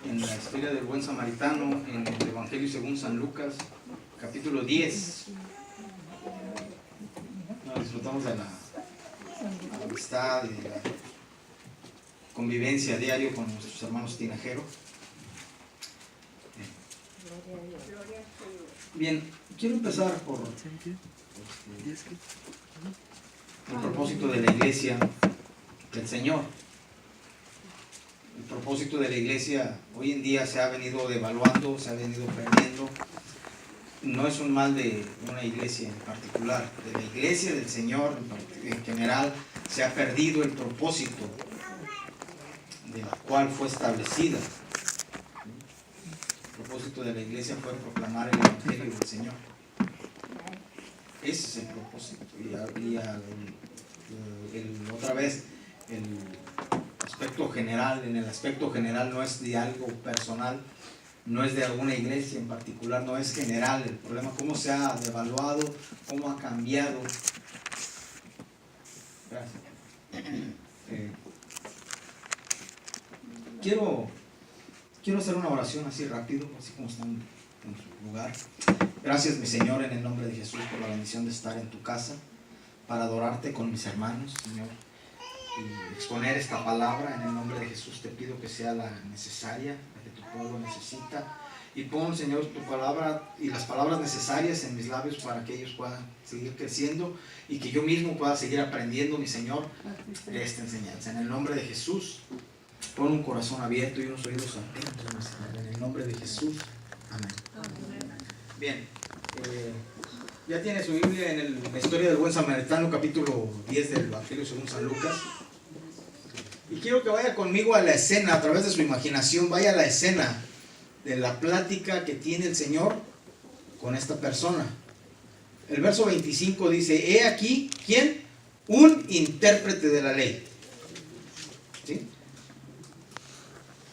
en la historia del buen samaritano, en el Evangelio según San Lucas, capítulo 10. Nos disfrutamos de la amistad y de la convivencia diario con nuestros hermanos tinajeros. Bien, quiero empezar por el propósito de la iglesia del Señor. El propósito de la iglesia hoy en día se ha venido devaluando, se ha venido perdiendo. No es un mal de una iglesia en particular, de la iglesia del Señor en general se ha perdido el propósito de la cual fue establecida. El propósito de la iglesia fue proclamar el Evangelio del Señor. Ese es el propósito. Otra vez, el aspecto general, en el aspecto general no es de algo personal, no es de alguna iglesia en particular, no es general. El problema es cómo se ha devaluado, cómo ha cambiado. Gracias. Quiero hacer una oración así rápido, así como están en su lugar. Gracias, mi Señor, en el nombre de Jesús, por la bendición de estar en tu casa, para adorarte con mis hermanos, Señor, y exponer esta palabra. En el nombre de Jesús te pido que sea la necesaria, la que tu pueblo necesita, y pon, Señor, tu palabra y las palabras necesarias en mis labios para que ellos puedan seguir creciendo y que yo mismo pueda seguir aprendiendo, mi Señor, de esta enseñanza. En el nombre de Jesús, pon un corazón abierto y unos oídos atentos, mi Señor, en el nombre de Jesús. Amén. Bien, ya tiene su Biblia en la historia del buen samaritano, capítulo 10 del Evangelio según San Lucas. Y quiero que vaya conmigo a la escena, a través de su imaginación, vaya a la escena de la plática que tiene el Señor con esta persona. El verso 25 dice: he aquí, ¿quién? Un intérprete de la ley. ¿Sí?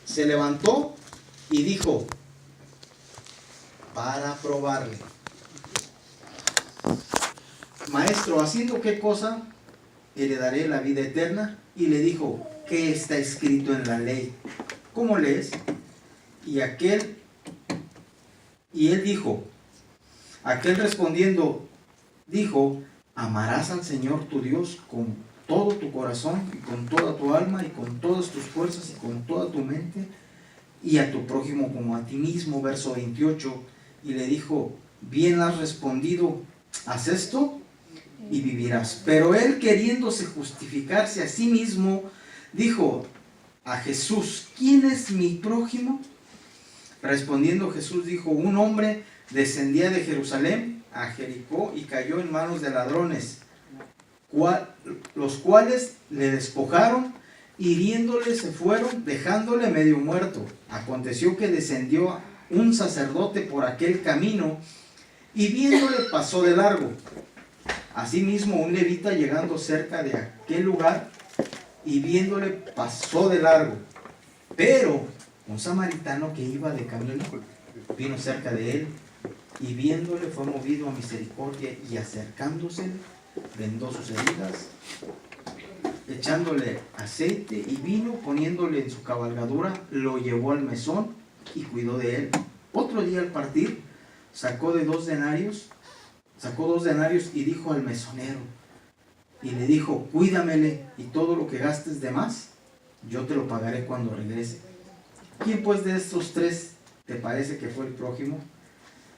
Se levantó y dijo, para probarle: Maestro, ¿haciendo qué cosa heredaré la vida eterna? Y le dijo, ¿qué está escrito en la ley? ¿Cómo lees? Y él dijo, aquel respondiendo, dijo, amarás al Señor tu Dios con todo tu corazón y con toda tu alma y con todas tus fuerzas y con toda tu mente, y a tu prójimo como a ti mismo. Verso 28, y le dijo, bien has respondido, haz esto y vivirás. Pero él, queriéndose justificarse a sí mismo, dijo a Jesús, ¿quién es mi prójimo? Respondiendo Jesús dijo, un hombre descendía de Jerusalén a Jericó y cayó en manos de ladrones, los cuales le despojaron, hiriéndole se fueron, dejándole medio muerto. Aconteció que descendió un sacerdote por aquel camino y viéndole pasó de largo. Asimismo un levita, llegando cerca de aquel lugar y viéndole pasó de largo. Pero un samaritano que iba de camino vino cerca de él y viéndole fue movido a misericordia, y acercándose vendó sus heridas, echándole aceite y vino, poniéndole en su cabalgadura, lo llevó al mesón y cuidó de él. Otro día al partir sacó 2 denarios y dijo al mesonero, y le dijo, cuídamele, y todo lo que gastes de más yo te lo pagaré cuando regrese. ¿Quién pues de estos 3 te parece que fue el prójimo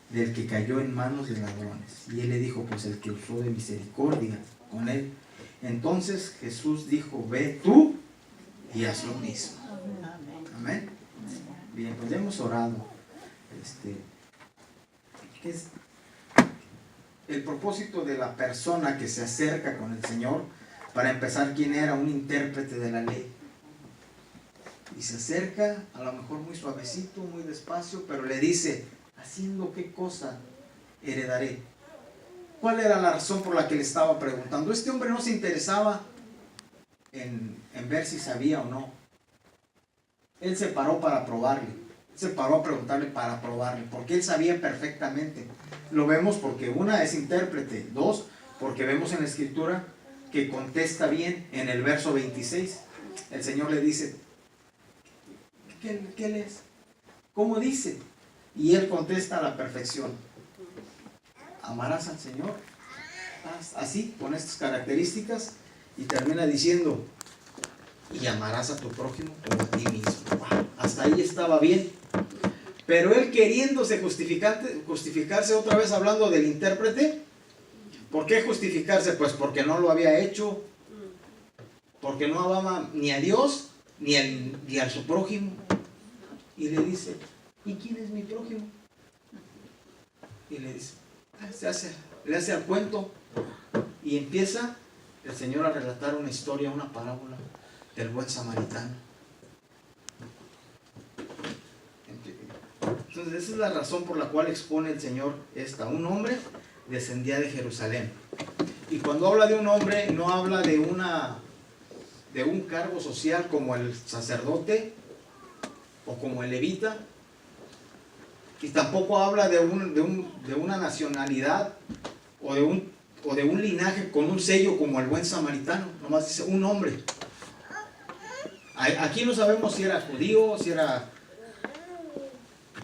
del que cayó en manos de ladrones? Y él le dijo, pues el que usó de misericordia con él. Entonces Jesús dijo, ve tú y haz lo mismo. Amén. Bien, pues ya hemos orado. ¿Qué es el propósito de la persona que se acerca con el Señor? Para empezar, ¿quién era? Un intérprete de la ley. Y se acerca, a lo mejor muy suavecito, muy despacio, pero le dice, ¿haciendo qué cosa heredaré? ¿Cuál era la razón por la que le estaba preguntando? Este hombre no se interesaba en ver si sabía o no. Él se paró para probarle. Se paró a preguntarle para probarle, porque él sabía perfectamente. Lo vemos porque una es intérprete, 2, porque vemos en la escritura que contesta bien. En el verso 26, el Señor le dice, ¿qué lees? ¿Cómo dice? Y él contesta a la perfección. Amarás al Señor, así, con estas características, y termina diciendo, y amarás a tu prójimo como a ti mismo. Wow, hasta ahí estaba bien. Pero él queriéndose justificarse otra vez hablando del intérprete. ¿Por qué justificarse? Pues porque no lo había hecho, porque no amaba ni a Dios ni a su prójimo. Y le dice, ¿y quién es mi prójimo? Y le dice, le hace al cuento, y empieza el Señor a relatar una historia, una parábola del buen samaritano. Entonces esa es la razón por la cual expone el Señor esta. Un hombre descendía de Jerusalén. Y cuando habla de un hombre, no habla de un cargo social como el sacerdote o como el levita, y tampoco habla de una nacionalidad o de un linaje con un sello como el buen samaritano. Nomás dice un hombre. Aquí no sabemos si era judío,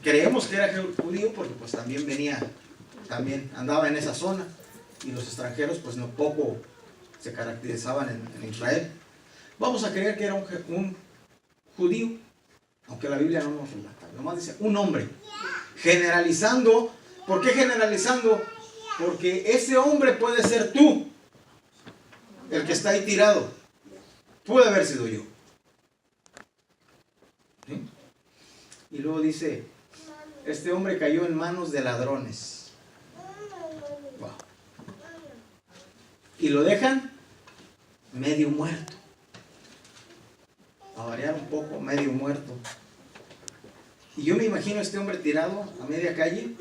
creemos que era judío porque pues también andaba en esa zona, y los extranjeros pues no poco se caracterizaban en Israel. Vamos a creer que era un judío, aunque la Biblia no nos relata. Nomás dice un hombre. Generalizando. ¿Por qué generalizando? Porque ese hombre puede ser tú, el que está ahí tirado. Puede haber sido yo. ¿Sí? Y luego dice, este hombre cayó en manos de ladrones. Wow. Y lo dejan medio muerto. A variar un poco, medio muerto. Y yo me imagino a este hombre tirado a media calle,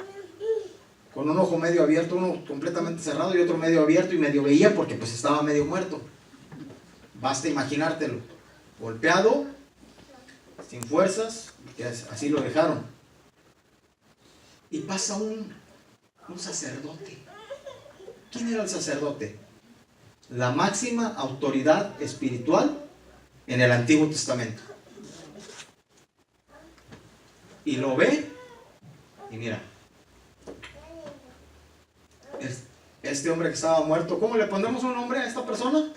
con un ojo medio abierto, uno completamente cerrado y otro medio abierto, y medio veía porque pues estaba medio muerto. Basta imaginártelo. Golpeado, sin fuerzas, que así lo dejaron. Y pasa un sacerdote. ¿Quién era el sacerdote? La máxima autoridad espiritual en el Antiguo Testamento. Y lo ve, y mira, este hombre que estaba muerto, ¿cómo le pondremos un nombre a esta persona?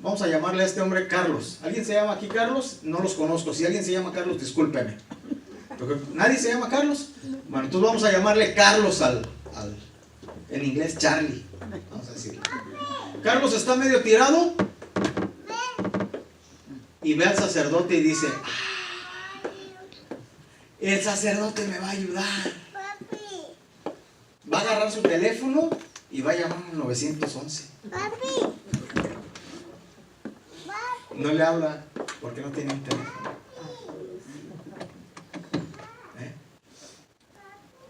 Vamos a llamarle a este hombre Carlos. ¿Alguien se llama aquí Carlos? No los conozco. Si alguien se llama Carlos, discúlpeme. ¿Nadie se llama Carlos? Bueno, entonces vamos a llamarle Carlos en inglés Charlie. Vamos a decirle. Carlos está medio tirado y ve al sacerdote y dice, el sacerdote me va a ayudar. Va a agarrar su teléfono y va a llamar al 911. No le habla porque no tiene un teléfono.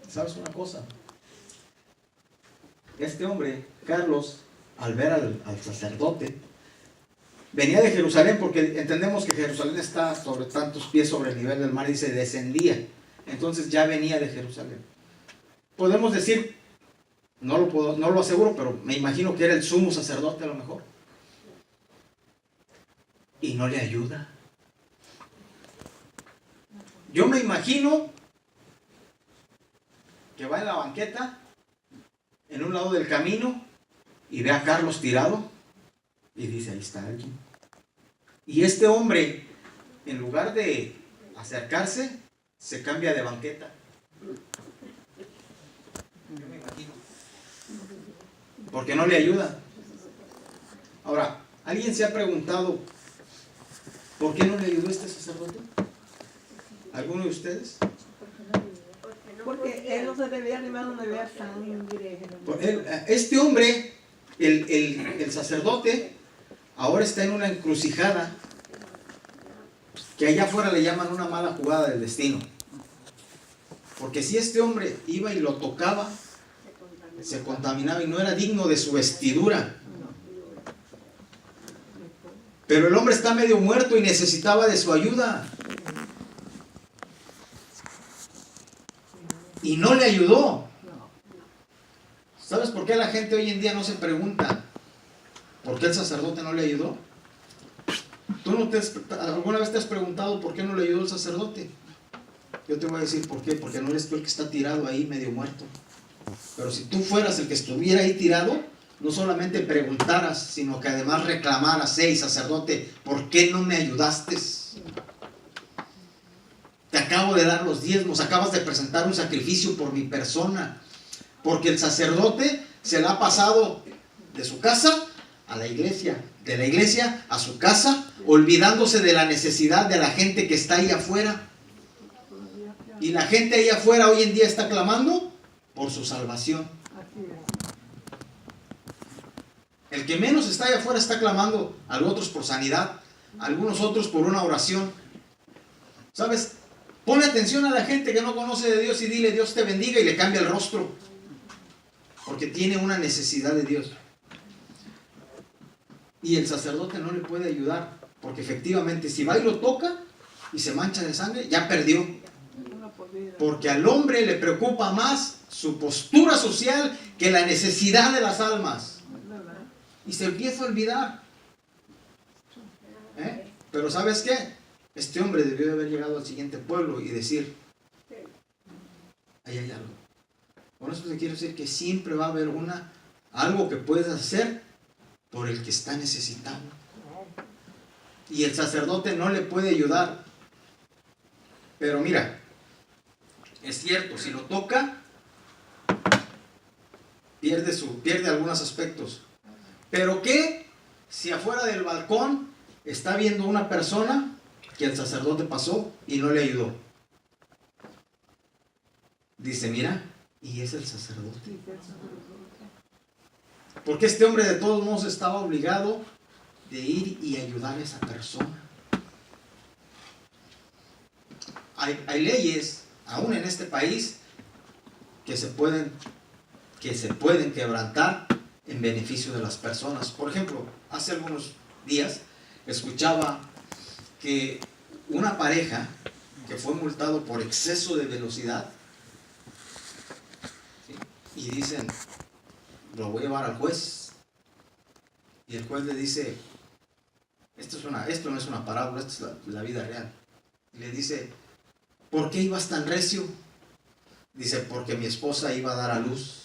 ¿Sabes una cosa? Este hombre, Carlos, al ver al sacerdote, venía de Jerusalén, porque entendemos que Jerusalén está sobre tantos pies sobre el nivel del mar, y dice descendía. Entonces ya venía de Jerusalén. Podemos decir, no lo aseguro, pero me imagino que era el sumo sacerdote a lo mejor. Y no le ayuda. Yo me imagino que va en la banqueta, en un lado del camino, y ve a Carlos tirado, y dice, ahí está alguien. Y este hombre, en lugar de acercarse, se cambia de banqueta. Yo me imagino. Porque no le ayuda. Ahora, ¿alguien se ha preguntado por qué no le ayudó este sacerdote? ¿Alguno de ustedes? Porque él no se debía animar, no debía sangre. Este hombre, el sacerdote, ahora está en una encrucijada que allá afuera le llaman una mala jugada del destino. Porque si este hombre iba y lo tocaba, se contaminaba y no era digno de su vestidura. Pero el hombre está medio muerto y necesitaba de su ayuda. Y no le ayudó. ¿Sabes por qué la gente hoy en día no se pregunta por qué el sacerdote no le ayudó? ¿Tú alguna vez te has preguntado por qué no le ayudó el sacerdote? Yo te voy a decir por qué, porque no eres tú el que está tirado ahí medio muerto. Pero si tú fueras el que estuviera ahí tirado, no solamente preguntaras, sino que además reclamaras: hey, sacerdote, ¿por qué no me ayudaste? Te acabo de dar los diezmos, acabas de presentar un sacrificio por mi persona. Porque el sacerdote se la ha pasado de su casa a la iglesia, de la iglesia a su casa, olvidándose de la necesidad de la gente que está ahí afuera. Y la gente ahí afuera hoy en día está clamando por su salvación. El que menos está allá afuera está clamando, a los otros por sanidad, a algunos otros por una oración. ¿Sabes? Pone atención a la gente que no conoce de Dios y dile: Dios te bendiga, y le cambia el rostro. Porque tiene una necesidad de Dios. Y el sacerdote no le puede ayudar, porque efectivamente si va y lo toca y se mancha de sangre, ya perdió. Porque al hombre le preocupa más su postura social que la necesidad de las almas. Y se empieza a olvidar. Pero ¿sabes qué? Este hombre debió de haber llegado al siguiente pueblo y decir: ahí hay algo. Con esto te quiero decir que siempre va a haber algo que puedes hacer por el que está necesitado. Y el sacerdote no le puede ayudar. Pero mira, es cierto, si lo toca, pierde algunos aspectos. Pero ¿qué si afuera del balcón está viendo una persona que el sacerdote pasó y no le ayudó? Dice: mira, y es el sacerdote. Porque este hombre de todos modos estaba obligado de ir y ayudar a esa persona. Hay leyes, aún en este país, que se pueden quebrantar en beneficio de las personas. Por ejemplo, hace algunos días escuchaba que una pareja que fue multado por exceso de velocidad, ¿sí?, y dicen: lo voy a llevar al juez. Y el juez le dice: esto no es una parábola, esto es la vida real. Y le dice: ¿por qué ibas tan recio? Dice: porque mi esposa iba a dar a luz.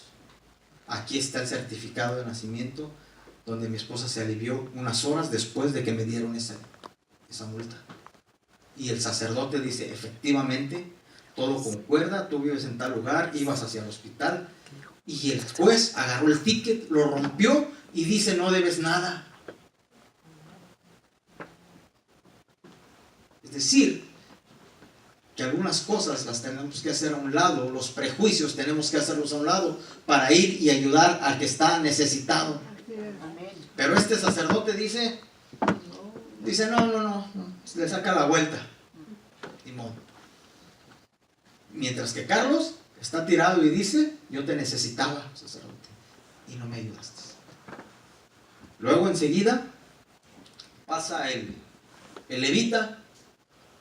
Aquí está el certificado de nacimiento donde mi esposa se alivió unas horas después de que me dieron esa multa. Y el sacerdote dice: efectivamente, todo concuerda, tú vives en tal lugar, ibas hacia el hospital. Y el juez agarró el ticket, lo rompió y dice: no debes nada. Es decir, que algunas cosas las tenemos que hacer a un lado, los prejuicios tenemos que hacerlos a un lado para ir y ayudar al que está necesitado. Pero este sacerdote dice: no, le saca la vuelta. Ni modo. Mientras que Carlos está tirado y dice: yo te necesitaba, sacerdote, y no me ayudaste. Luego enseguida pasa el levita,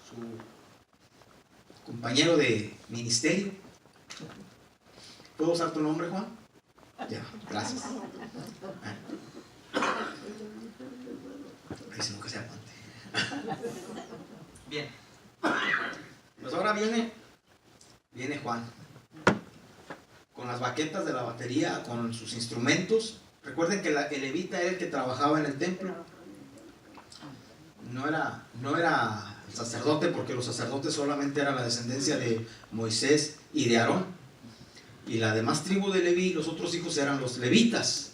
su compañero de ministerio. ¿Puedo usar tu nombre, Juan? Ya, gracias. Ay, si no, que se aguante. Bien. Pues ahora viene Juan con las baquetas de la batería, con sus instrumentos. Recuerden que el levita era el que trabajaba en el templo. No era el sacerdote, porque los sacerdotes solamente eran la descendencia de Moisés y de Aarón. Y la demás tribu de Leví, los otros hijos, eran los levitas,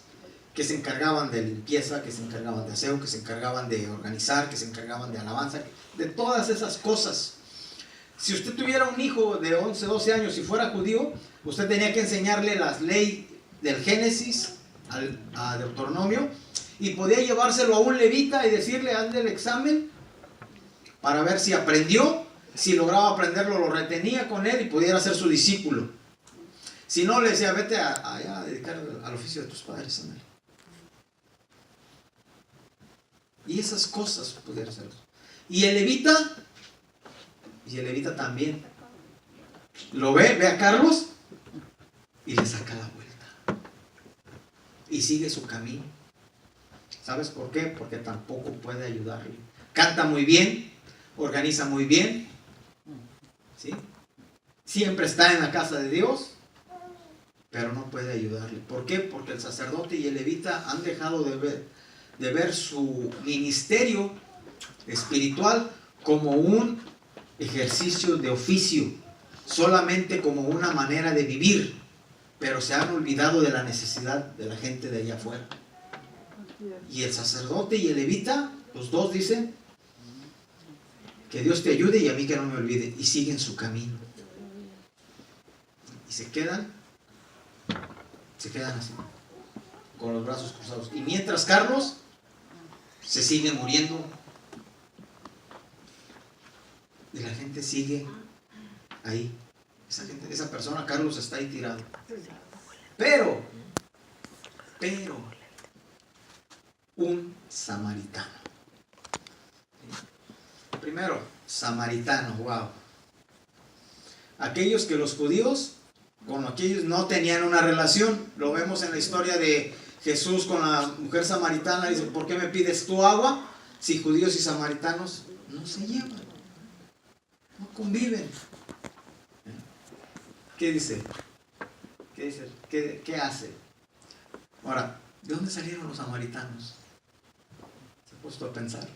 que se encargaban de limpieza, que se encargaban de aseo, que se encargaban de organizar, que se encargaban de alabanza, de todas esas cosas. Si usted tuviera un hijo de 11, 12 años y fuera judío, usted tenía que enseñarle las leyes del Génesis a Deuteronomio, y podía llevárselo a un levita y decirle: hazle el examen para ver si aprendió. Si lograba aprenderlo, lo retenía con él y pudiera ser su discípulo. Si no, le decía: vete a dedicar al oficio de tus padres, ándale. Y esas cosas pudiera ser. Y el levita también lo ve a Carlos y le saca la vuelta y sigue su camino. ¿Sabes por qué? Porque tampoco puede ayudarle. Canta muy bien, organiza muy bien, ¿sí? siempre está en la casa de Dios, pero no puede ayudarle. ¿Por qué? Porque el sacerdote y el levita han dejado de ver su ministerio espiritual como un ejercicio de oficio, solamente como una manera de vivir, pero se han olvidado de la necesidad de la gente de allá afuera. Y el sacerdote y el levita, los dos dicen: que Dios te ayude y a mí que no me olvide, y siguen su camino. Y se quedan así, con los brazos cruzados. Y mientras Carlos se sigue muriendo, y la gente sigue ahí. Esa persona, Carlos, está ahí tirado. Pero, un samaritano. Primero, samaritano, wow. Aquellos que los judíos con aquellos no tenían una relación. Lo vemos en la historia de Jesús con la mujer samaritana. Dice: ¿por qué me pides tu agua? Si judíos y samaritanos no se llevan, no conviven. ¿Qué dice? ¿Qué hace? Ahora, ¿de dónde salieron los samaritanos? ¿Se ha puesto a pensar?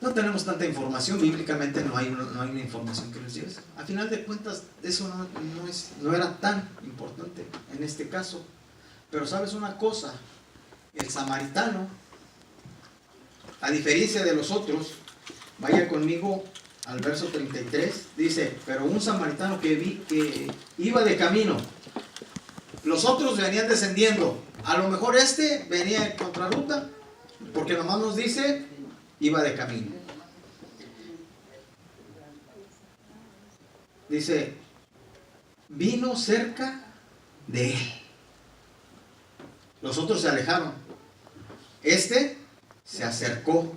No tenemos tanta información, bíblicamente no hay una información que nos lleve. A final de cuentas, eso no era tan importante en este caso. Pero ¿sabes una cosa? El samaritano, a diferencia de los otros, vaya conmigo al verso 33, dice: pero un samaritano que iba de camino. Los otros venían descendiendo. A lo mejor este venía en contrarruta, porque nomás nos dice: iba de camino. Dice: vino cerca de él. Los otros se alejaron. Este se acercó.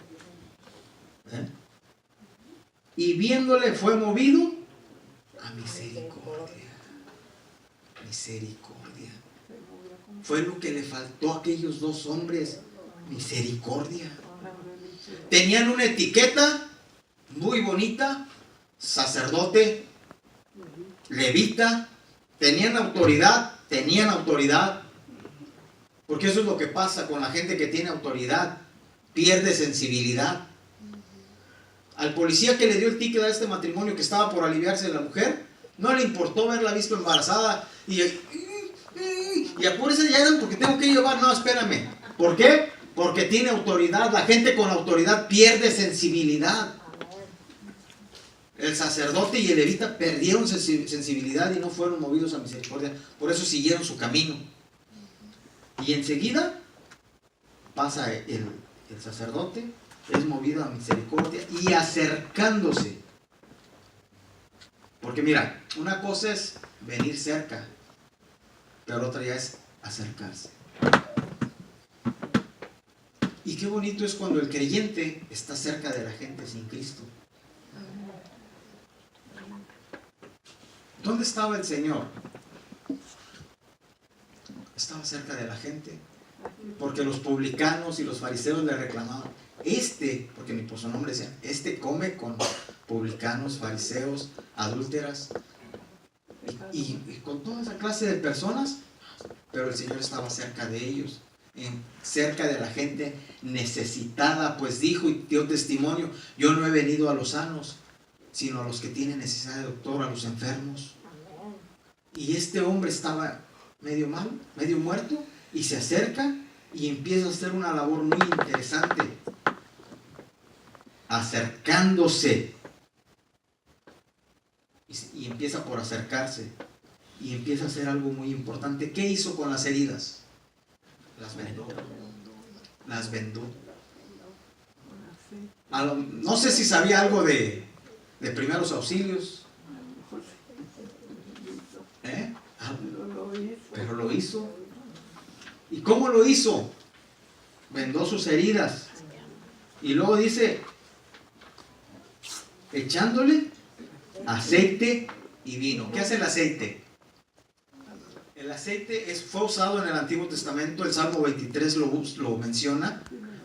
Y viéndole fue movido a misericordia. Misericordia. Fue lo que le faltó a aquellos dos hombres. Misericordia. Tenían una etiqueta muy bonita: sacerdote, levita. Tenían autoridad. Porque eso es lo que pasa con la gente que tiene autoridad: pierde sensibilidad. Al policía que le dio el ticket a este matrimonio, que estaba por aliviarse de la mujer, no le importó verla visto embarazada y apúrese, ya eran porque tengo que llevar. No, espérame. ¿Por qué? Porque tiene autoridad. La gente con autoridad pierde sensibilidad. El sacerdote y el levita perdieron sensibilidad y no fueron movidos a misericordia. Por eso siguieron su camino. Y enseguida pasa el sacerdote, es movido a misericordia y acercándose. Porque mira, una cosa es venir cerca, pero otra ya es acercarse. Y qué bonito es cuando el creyente está cerca de la gente sin Cristo. ¿Dónde estaba el Señor? Estaba cerca de la gente, porque los publicanos y los fariseos le reclamaban: porque ni por su nombre decían, come con publicanos, fariseos, adúlteras y con toda esa clase de personas. Pero el Señor estaba cerca de ellos, cerca de la gente necesitada, pues dijo y dio testimonio: yo no he venido a los sanos, sino a los que tienen necesidad de doctor, a los enfermos. Y este hombre estaba medio mal, medio muerto, y se acerca y empieza a hacer una labor muy interesante, acercándose, y empieza por acercarse y empieza a hacer algo muy importante. ¿Qué hizo con las heridas? Las vendó. No sé si sabía algo de primeros auxilios, pero lo hizo. ¿Y cómo lo hizo? Vendó sus heridas. Y luego dice: echándole aceite y vino. ¿Qué hace el aceite? El aceite fue usado en el Antiguo Testamento. El Salmo 23 lo menciona: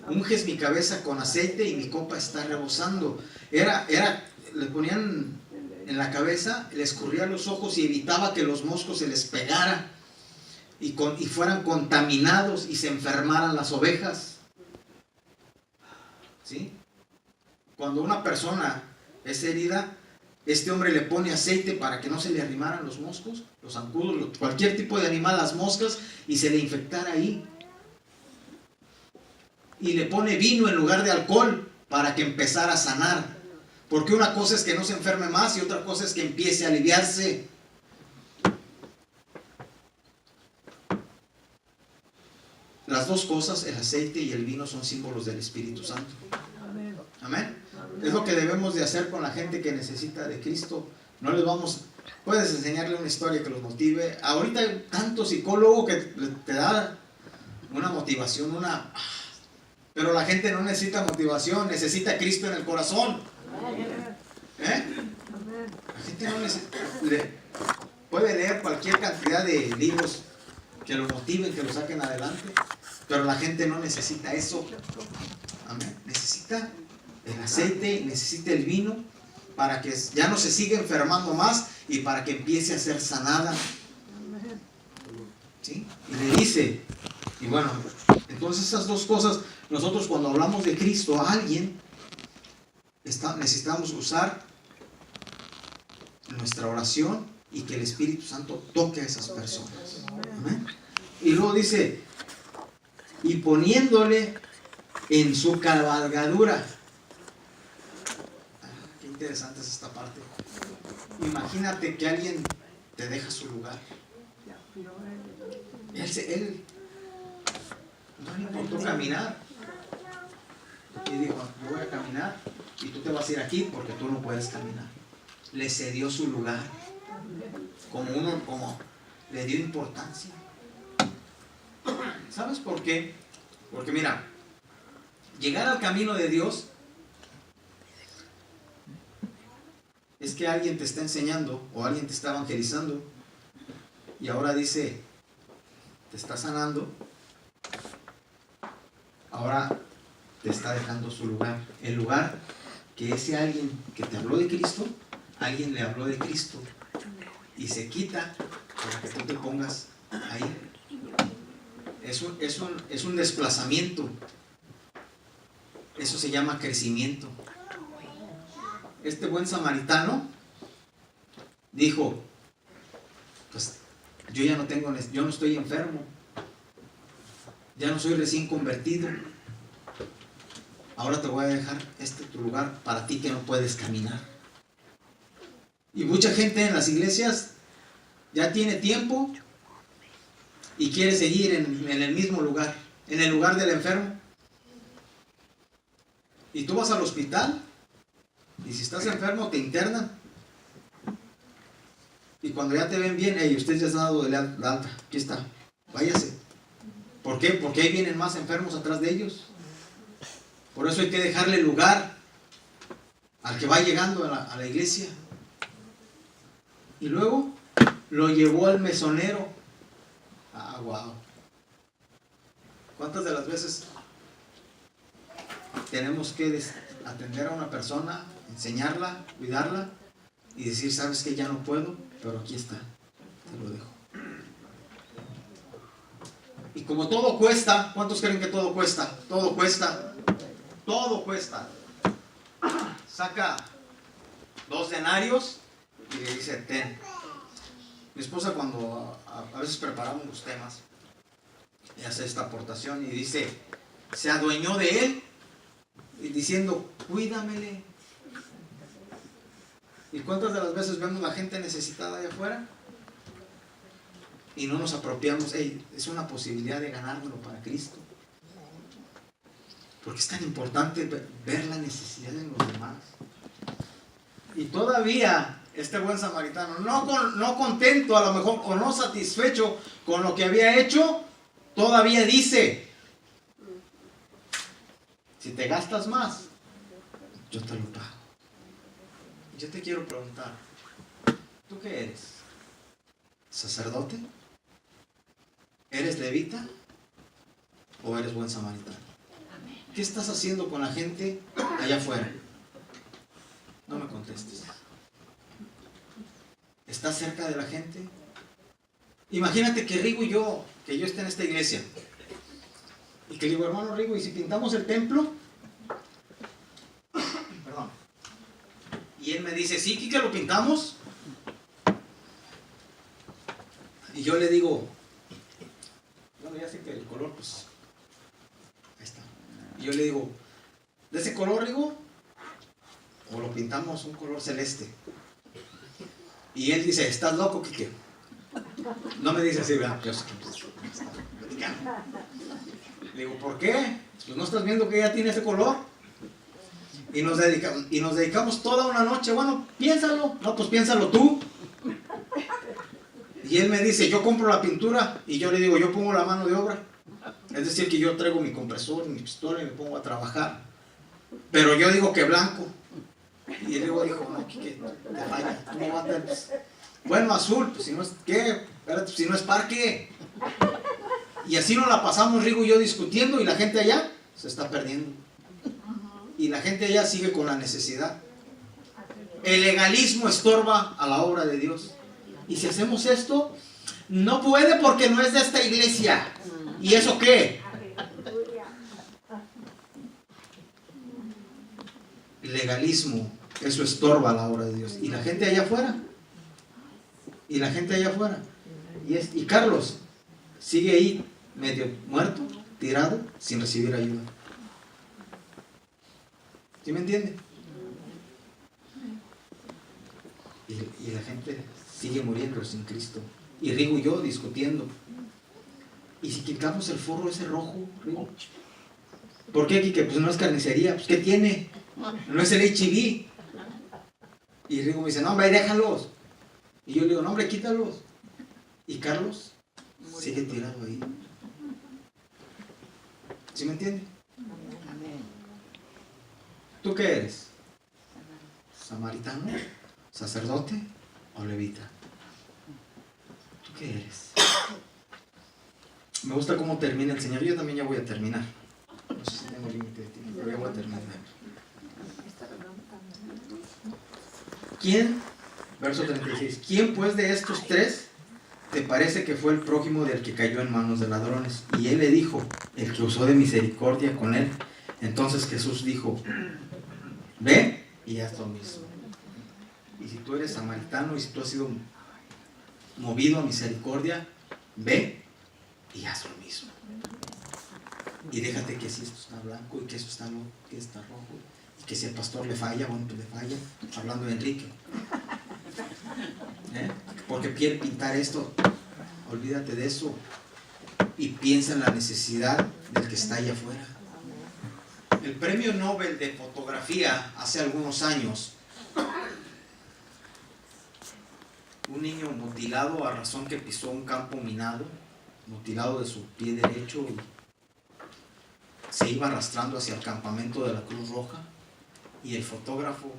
unges mi cabeza con aceite y mi copa está rebosando. Le ponían en la cabeza, le escurría los ojos y evitaba que los moscos se les pegaran y fueran contaminados y se enfermaran las ovejas. ¿Sí? Cuando una persona es herida, este hombre le pone aceite para que no se le arrimaran los moscos, los zancudos, cualquier tipo de animal, las moscas, y se le infectara ahí. Y le pone vino en lugar de alcohol para que empezara a sanar. Porque una cosa es que no se enferme más y otra cosa es que empiece a aliviarse. Las dos cosas, el aceite y el vino, son símbolos del Espíritu Santo. Amén. Es lo que debemos de hacer con la gente que necesita de Cristo. No les vamos, puedes enseñarle una historia que los motive. Ahorita hay tanto psicólogo que te da una motivación, pero la gente no necesita motivación, necesita a Cristo en el corazón. La gente no necesita, puede leer cualquier cantidad de libros que lo motiven, que lo saquen adelante, pero la gente no necesita eso. Amén. Necesita el aceite, necesita el vino para que ya no se siga enfermando más y para que empiece a ser sanada. ¿Sí? Y le dice, y bueno, entonces esas dos cosas, nosotros cuando hablamos de Cristo a alguien, necesitamos usar nuestra oración y que el Espíritu Santo toque a esas personas. ¿Amén? Y luego dice, y poniéndole en su cabalgadura. Qué interesante es esta parte. Imagínate que alguien te deja su lugar. Él no le importó caminar. Y dijo, yo voy a caminar y tú te vas a ir aquí porque tú no puedes caminar. Le cedió su lugar. Como le dio importancia. ¿Sabes por qué? Porque mira, llegar al camino de Dios es que alguien te está enseñando o alguien te está evangelizando y ahora dice, te está sanando, ahora te está dejando su lugar, el lugar que ese alguien que te habló de Cristo, alguien le habló de Cristo y se quita para que tú te pongas ahí. Es un desplazamiento. Eso se llama crecimiento. Este buen samaritano dijo, pues yo no estoy enfermo, ya no soy recién convertido, ahora te voy a dejar tu lugar para ti que no puedes caminar. Y mucha gente en las iglesias ya tiene tiempo y quiere seguir en el mismo lugar, en el lugar del enfermo. Y tú vas al hospital y si estás enfermo te internan. Y cuando ya te ven bien, hey, usted ya se ha dado la alta, aquí está, váyase. ¿Por qué? Porque ahí vienen más enfermos atrás de ellos. Por eso hay que dejarle lugar al que va llegando a la iglesia. Y luego lo llevó al mesonero. Wow. ¿Cuántas de las veces tenemos que atender a una persona, enseñarla, cuidarla y decir, sabes que ya no puedo, pero aquí está, te lo dejo? Y como todo cuesta, ¿cuántos creen que todo cuesta? Todo cuesta. Todo cuesta. Saca 2 denarios y le dice, ten. Mi esposa cuando a veces preparamos los temas y hace esta aportación y dice, se adueñó de él y diciendo, cuídamele. ¿Y cuántas de las veces vemos la gente necesitada allá afuera? Y no nos apropiamos, es una posibilidad de ganármelo para Cristo. Porque es tan importante ver la necesidad en los demás. Y todavía este buen samaritano, no contento a lo mejor o no satisfecho con lo que había hecho, todavía dice, si te gastas más, yo te lo pago. Yo te quiero preguntar, ¿tú qué eres? ¿Sacerdote? ¿Eres levita? ¿O eres buen samaritano? ¿Qué estás haciendo con la gente allá afuera? No me contestes. está cerca de la gente. Imagínate que Rigo y yo, que yo esté en esta iglesia, y que le digo, hermano Rigo, ¿y si pintamos el templo? Perdón. Y él me dice, sí, Quique, lo pintamos. Y yo le digo, bueno, ya sé que el color, pues, ahí está. Y yo le digo, ¿de ese color, Rigo? ¿O lo pintamos un color celeste? Y él dice, ¿estás loco, Quique? No me dice así, ¿verdad? Yo sé que me está platicando. Le digo, ¿por qué? Pues no estás viendo que ya tiene ese color. Y nos dedicamos toda una noche. Bueno, piénsalo. No, pues piénsalo tú. Y él me dice, yo compro la pintura. Y yo le digo, yo pongo la mano de obra. Es decir, que yo traigo mi compresor, mi pistola y me pongo a trabajar. Pero yo digo que blanco. Y él dijo, no, Quique, te falla. ¿Cómo va a tener? Bueno, azul. Pues si no es, ¿qué? Espérate, pues si no es parque. Y así nos la pasamos Rigo y yo discutiendo, y la gente allá se está perdiendo. Y la gente allá sigue con la necesidad. El legalismo estorba a la obra de Dios. Y si hacemos esto, no puede porque no es de esta iglesia. ¿Y eso qué? El legalismo, eso estorba a la obra de Dios. Y la gente allá afuera. Y la gente allá afuera. Y Carlos sigue ahí medio muerto, tirado, sin recibir ayuda. ¿Sí me entiende? Y la gente sigue muriendo sin Cristo. Y Rigo y yo discutiendo. ¿Y si quitamos el forro ese rojo, Rigo? ¿Por qué, Quique? Pues no es carnicería. Pues ¿qué tiene? No es el HIV. Y Rigo me dice, no, hombre, déjalos. Y yo le digo, no, hombre, quítalos. Y Carlos sigue tirado ahí. ¿Sí me entiende? ¿Tú qué eres? ¿Samaritano? ¿Sacerdote? ¿O levita? ¿Tú qué eres? Me gusta cómo termina el Señor. Yo también ya voy a terminar. No sé si tengo límite de tiempo, pero ya voy a terminar. ¿Quién? Verso 36. ¿Quién pues de estos tres te parece que fue el prójimo del que cayó en manos de ladrones? Y él le dijo, el que usó de misericordia con él. Entonces Jesús dijo, ve y haz lo mismo. Y si tú eres samaritano y si tú has sido movido a misericordia, ve y haz lo mismo. Y déjate que si esto está blanco y que eso está, que está rojo, y que si el pastor le falla, bueno, pues le falla, hablando de Enrique. Porque quiere pintar esto, olvídate de eso y piensa en la necesidad del que está allá afuera. El premio Nobel de fotografía hace algunos años, un niño mutilado a razón que pisó un campo minado, mutilado de su pie derecho, y se iba arrastrando hacia el campamento de la Cruz Roja, y el fotógrafo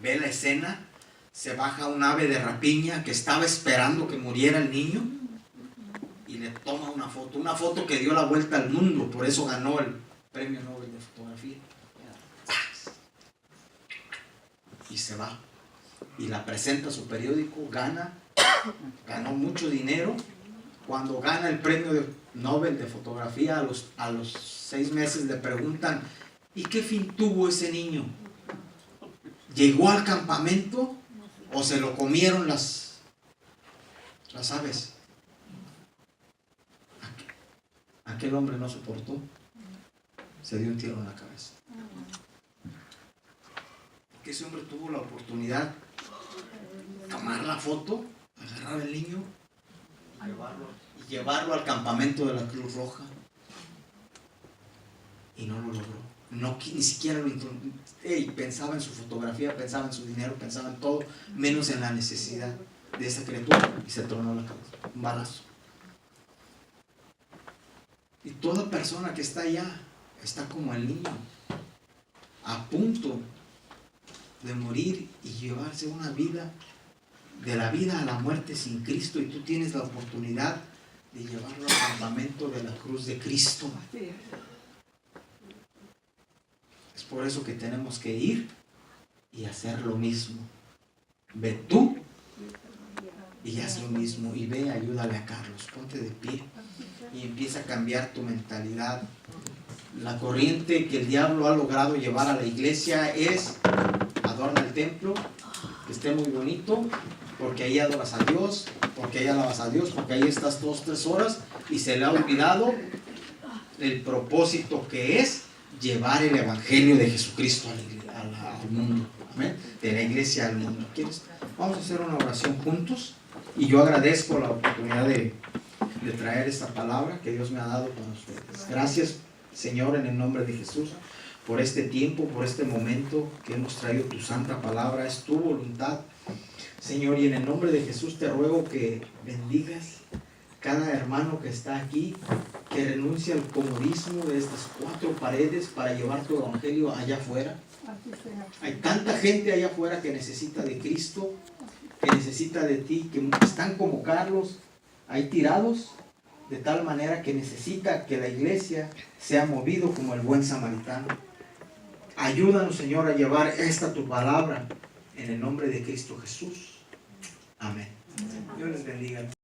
ve la escena. Se baja un ave de rapiña que estaba esperando que muriera el niño y le toma una foto que dio la vuelta al mundo, por eso ganó el premio Nobel de fotografía. Y se va y la presenta a su periódico, ganó mucho dinero. Cuando gana el premio Nobel de fotografía, a los 6 meses le preguntan, ¿y qué fin tuvo ese niño? ¿Llegó al campamento o se lo comieron las aves? Aquel hombre no soportó, se dio un tiro en la cabeza. Porque ese hombre tuvo la oportunidad de tomar la foto, agarrar al niño y llevarlo al campamento de la Cruz Roja, y no lo logró. No, ni siquiera lo intentó. Pensaba en su fotografía, pensaba en su dinero, pensaba en todo, menos en la necesidad de esa criatura, y se tronó la cabeza, un balazo. Y toda persona que está allá está como el niño, a punto de morir y llevarse una vida, de la vida a la muerte sin Cristo, y tú tienes la oportunidad de llevarlo al campamento de la cruz de Cristo. Es por eso que tenemos que ir y hacer lo mismo. Ve tú y haz lo mismo. Y ve, ayúdale a Carlos, ponte de pie y empieza a cambiar tu mentalidad. La corriente que el diablo ha logrado llevar a la iglesia es: adorna el templo, que esté muy bonito, porque ahí adoras a Dios, porque ahí alabas a Dios, porque ahí estás 2-3 horas, y se le ha olvidado el propósito que es llevar el evangelio de Jesucristo al mundo. Amén. De la iglesia al mundo. ¿Quieres? Vamos a hacer una oración juntos, y yo agradezco la oportunidad de traer esta palabra que Dios me ha dado para ustedes. Gracias, Señor, en el nombre de Jesús, por este tiempo, por este momento que hemos traído tu santa palabra. Es tu voluntad, Señor, y en el nombre de Jesús te ruego que bendigas cada hermano que está aquí, que renuncie al comodismo de estas 4 paredes para llevar tu evangelio allá afuera. Hay tanta gente allá afuera que necesita de Cristo, que necesita de ti, que están como Carlos, ahí tirados, de tal manera que necesita que la iglesia sea movido como el buen samaritano. Ayúdanos, Señor, a llevar esta tu palabra en el nombre de Cristo Jesús. Amén. Dios les bendiga.